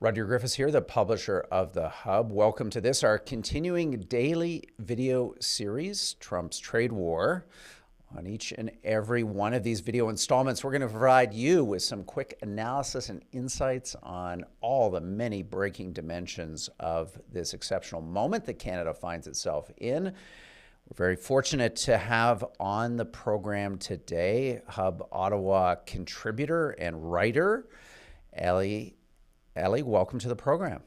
Roger Griffiths here, the publisher of The Hub. Welcome to this, our continuing daily video series, Trump's Trade War. On each and every one of these video installments, we're going to provide you with some quick analysis and insights on all the many breaking dimensions of this exceptional moment that Canada finds itself in. We're very fortunate to have on the program today Hub Ottawa contributor and writer, Ellie. Ellie, welcome to the program.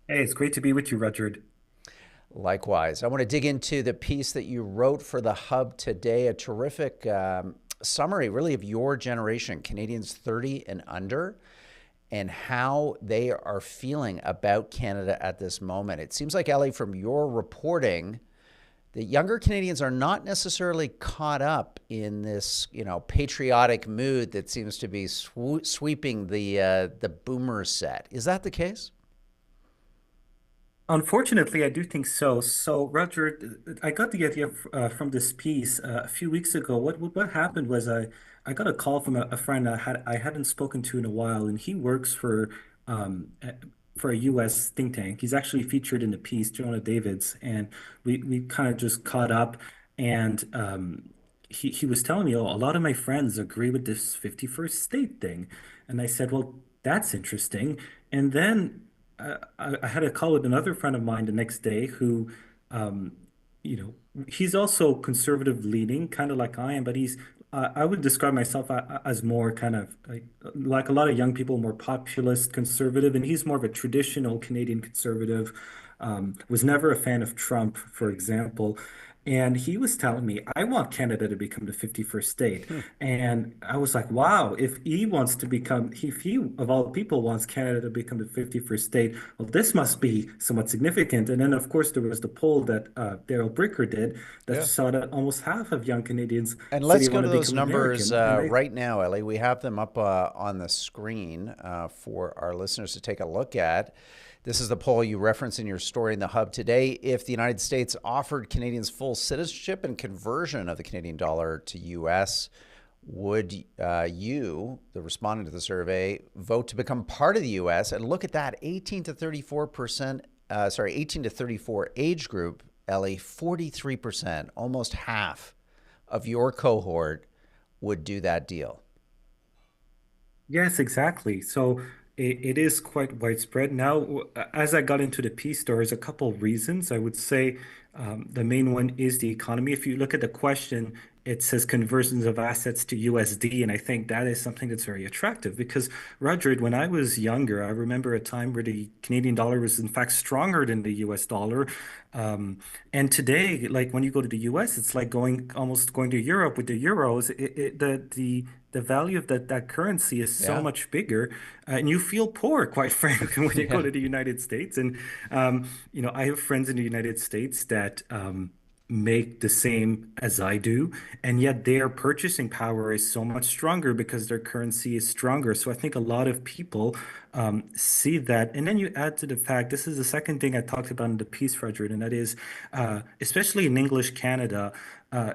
Hey, it's great to be with you, Rudyard. Likewise. I want to dig into the piece that you wrote for the Hub today, a terrific summary, really, of your generation, Canadians 30 and under, and how they are feeling about Canada at this moment. It seems like, Ellie, from your reporting, the younger Canadians are not necessarily caught up in this, patriotic mood that seems to be sweeping the boomer set. Is that the case? Unfortunately, I do think so. So, Rudyard, I got the idea from this piece a few weeks ago. What happened was I got a call from a friend I hadn't spoken to in a while, and he works for a U.S. think tank. He's actually featured in the piece, Jonah Davids, and we kind of just caught up, and he was telling me, oh, a lot of my friends agree with this 51st state thing, and I said, well, that's interesting. And then I had a call with another friend of mine the next day who, um, he's also conservative leaning, kind of like I am, but I would describe myself as more kind of like a lot of young people, more populist conservative, and he's more of a traditional Canadian conservative. Was never a fan of Trump, for example. And he was telling me, I want Canada to become the 51st state. And I was like, wow, if he, of all people, wants Canada to become the 51st state, well, this must be somewhat significant. And then, of course, there was the poll that Daryl Bricker did that Yeah. saw that almost half of young Canadians And said let's they go want to to those become numbers American. And I, right now, Ellie. We have them up on the screen for our listeners to take a look at. This is the poll you reference in your story in the Hub today. If the United States offered Canadians full citizenship and conversion of the Canadian dollar to U.S., would you, the respondent to the survey, vote to become part of the U.S.? And look at that, 18 to 34 age group, Ellie, 43%, almost half of your cohort would do that deal. yes, exactly. So it is quite widespread. Now, as I got into the piece, there's a couple of reasons. I would say the main one is the economy. If you look at the question, it says conversions of assets to USD, and I think that is something that's very attractive because, Rudred, when I was younger, I remember a time where the Canadian dollar was in fact stronger than the US dollar. Um, and today, like when you go to the US, it's like almost going to Europe with the euros. The value of that currency is so Yeah. much bigger, and you feel poor, quite frankly, when you go Yeah. to the United States. And I have friends in the United States that make the same as I do, and yet their purchasing power is so much stronger because their currency is stronger. So I think a lot of people see that, and then you add to the fact this is the second thing I talked about in the piece, Frederick, and that is especially in English Canada,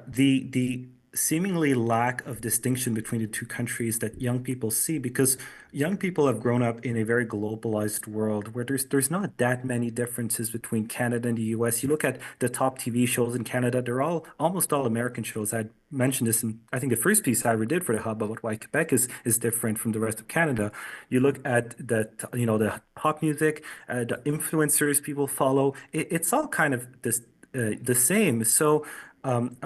the seemingly lack of distinction between the two countries that young people see because young people have grown up in a very globalized world where there's not that many differences between Canada and the US. You look at the top TV shows in Canada, they're all almost all American shows. I mentioned this in I think the first piece I ever did for the Hub about why Quebec is different from the rest of Canada. You look at the pop music, the influencers people follow. It's all kind of the same. So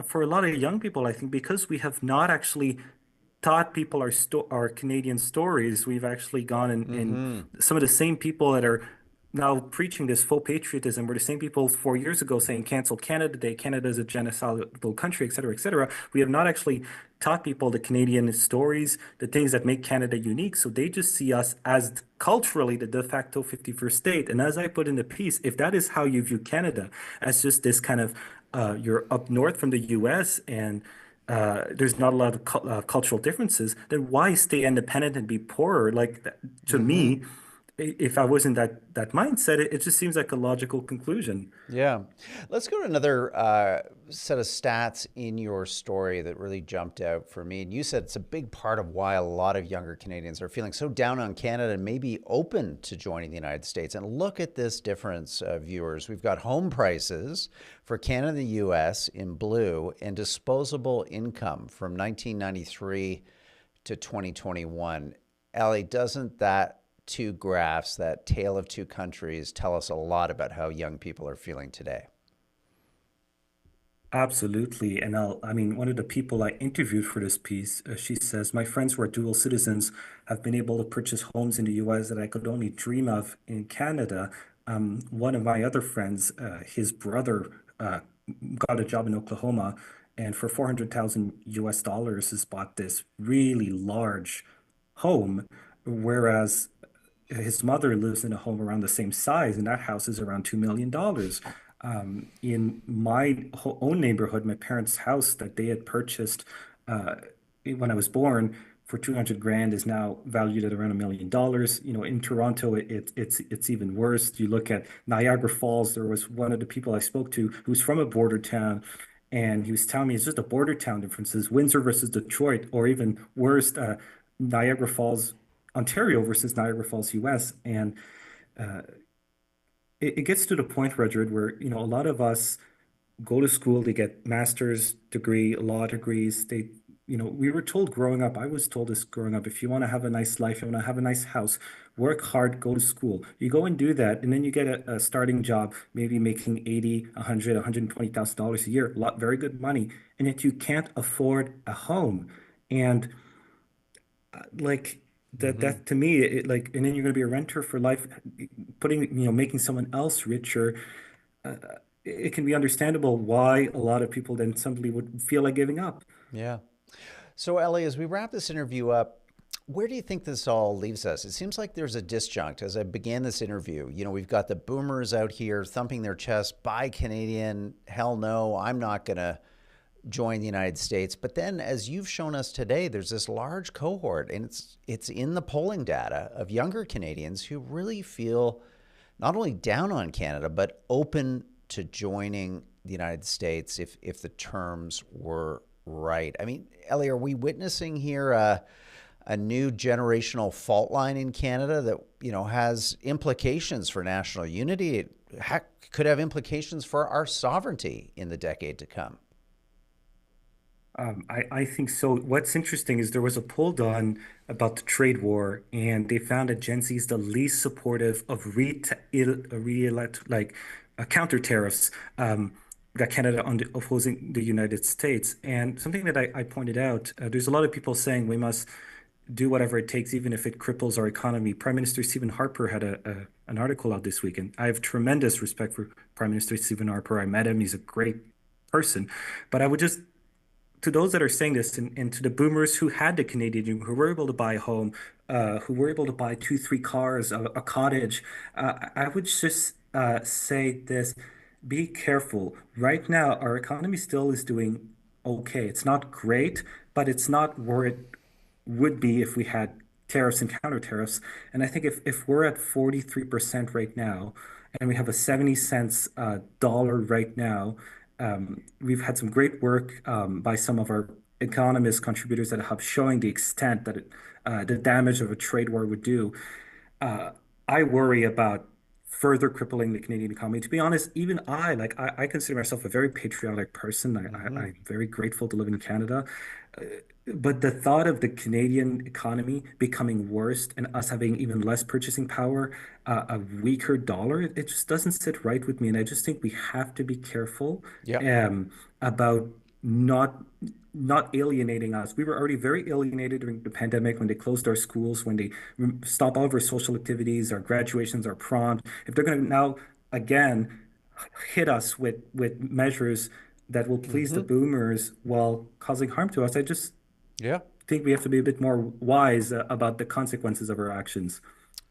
for a lot of young people, I think because we have not actually taught people our Canadian stories, we've actually gone and Mm-hmm. some of the same people that are now preaching this faux patriotism were the same people 4 years ago saying cancel Canada Day, Canada is a genocidal country, et cetera, et cetera. We have not actually taught people the Canadian stories, the things that make Canada unique. So they just see us as culturally the de facto 51st state. And as I put in the piece, if that is how you view Canada, as just this kind of you're up north from the US and there's not a lot of cultural differences, then why stay independent and be poorer? To Mm-hmm. me, if I was in that mindset, it just seems like a logical conclusion. Yeah. Let's go to another set of stats in your story that really jumped out for me. And you said it's a big part of why a lot of younger Canadians are feeling so down on Canada and maybe open to joining the United States. And look at this difference, viewers. We've got home prices for Canada and the US in blue and disposable income from 1993 to 2021. Ellie, doesn't that two graphs, that tale of two countries, tell us a lot about how young people are feeling today? Absolutely. And I mean, one of the people I interviewed for this piece, she says, my friends who are dual citizens have been able to purchase homes in the US that I could only dream of in Canada. One of my other friends, his brother got a job in Oklahoma and for 400,000 US dollars has bought this really large home, whereas his mother lives in a home around the same size, and that house is around $2 million. In my own neighborhood, my parents' house that they had purchased uh, when I was born for 200 grand is now valued at around $1 million. You know, in Toronto, it's even worse. You look at Niagara Falls. There was one of the people I spoke to who's from a border town, and he was telling me it's just a border town differences, Windsor versus Detroit, or even worse, Niagara Falls, Ontario versus Niagara Falls, US. And uh, it gets to the point, Rudyard, where, you know, a lot of us go to school to get master's degree, law degrees. We were told growing up, I was told this growing up, if you want to have a nice life, you want to have a nice house, work hard, go to school. You go and do that, and then you get a starting job, maybe making 80, 100, $120,000 a year, a lot, very good money, and yet you can't afford a home. And like Hmm. that to me, like, and then you're going to be a renter for life, putting, making someone else richer. Uh, it can be understandable why a lot of people then suddenly would feel like giving up. Yeah. So, Ellie, as we wrap this interview up, where do you think this all leaves us? It seems like there's a disjunct. As I began this interview, we've got the boomers out here thumping their chest, buy Canadian, hell no, I'm not going to join the United States. But then, as you've shown us today, there's this large cohort, and it's in the polling data of younger Canadians who really feel not only down on Canada, but open to joining the United States if the terms were right. I mean, Ellie, are we witnessing here a new generational fault line in Canada that has implications for national unity? It could have implications for our sovereignty in the decade to come. I think so. What's interesting is there was a poll done about the trade war, and they found that Gen Z is the least supportive of counter tariffs that Canada on opposing the United States. And something that I pointed out, there's a lot of people saying we must do whatever it takes, even if it cripples our economy. Prime Minister Stephen Harper had an article out this week, and I have tremendous respect for Prime Minister Stephen Harper. I met him; he's a great person. But I would just to those that are saying this, and to the boomers who had the Canadian dream, who were able to buy a home, who were able to buy two, three cars, a cottage, I would just say this: be careful. Right now, our economy still is doing okay. It's not great, but it's not where it would be if we had tariffs and counter tariffs. And I think if we're at 43% right now, and we have a 70 cents dollar right now, we've had some great work by some of our economist contributors that have showing the extent that the damage of a trade war would do. Uh, I worry about further crippling the Canadian economy. To be honest, even I consider myself a very patriotic person. Hmm. I'm very grateful to live in Canada. Uh, but the thought of the Canadian economy becoming worse and us having even less purchasing power, a weaker dollar, it just doesn't sit right with me. And I just think we have to be careful Yeah. about not not alienating us. We were already very alienated during the pandemic when they closed our schools, when they stop all of our social activities, our graduations, our proms. If they're going to now again hit us with measures that will please the Hmm. boomers while causing harm to us, I just Yeah. think we have to be a bit more wise about the consequences of our actions.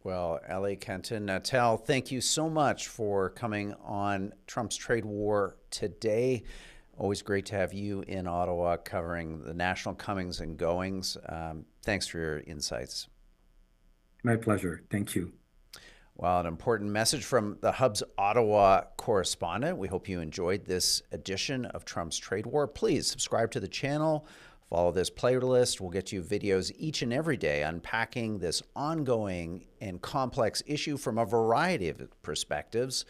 Well, Ellie Kenton Natal, thank you so much for coming on Trump's trade war today. Always great to have you in Ottawa covering the national comings and goings. Thanks for your insights. My pleasure. Thank you. Well, an important message from the Hub's Ottawa correspondent. We hope you enjoyed this edition of Trump's Trade War. Please subscribe to the channel, follow this playlist. We'll get you videos each and every day unpacking this ongoing and complex issue from a variety of perspectives.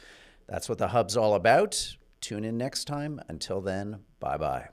That's what the Hub's all about. Tune in next time. Until then, bye-bye.